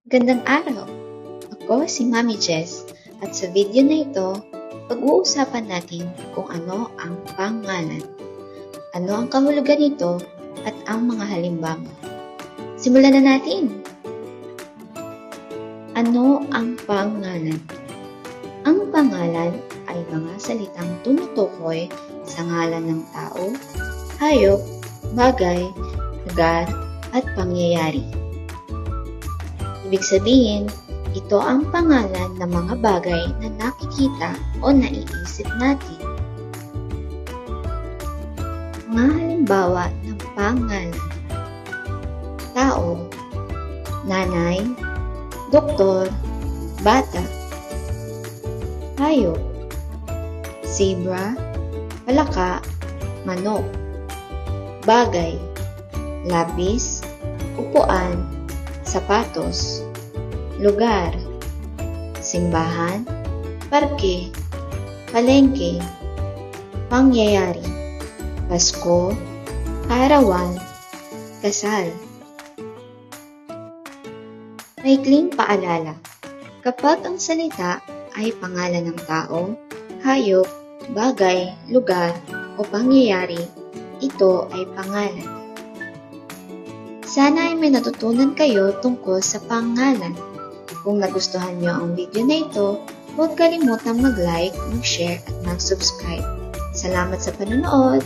Gandang araw! Ako si Mami Jess at sa video na ito, pag-uusapan natin kung ano ang pangalan, ano ang kahulugan nito at ang mga halimbawa. Simulan na natin! Ano ang pangalan? Ang pangalan ay mga salitang tumutukoy sa ngalan ng tao, hayop, bagay, lugar at pangyayari. Ibig sabihin, ito ang pangalan ng mga bagay na nakikita o naiisip natin. Mga halimbawa ng pangalan: tao, nanay, doktor, bata. Hayop: zebra, palaka, manok. Bagay: lapis, upuan, sapatos. Lugar: simbahan, parke, palengke. Pangyayari: Pasko, kaarawan, kasal. Maikling paalala: kapag ang salita ay pangalan ng tao, hayop, bagay, lugar, o pangyayari, ito ay pangalan. Sana ay may natutunan kayo tungkol sa pangalan. Kung nagustuhan niyo ang video na ito, huwag kalimutang mag-like, mag-share at mag-subscribe. Salamat sa panonood!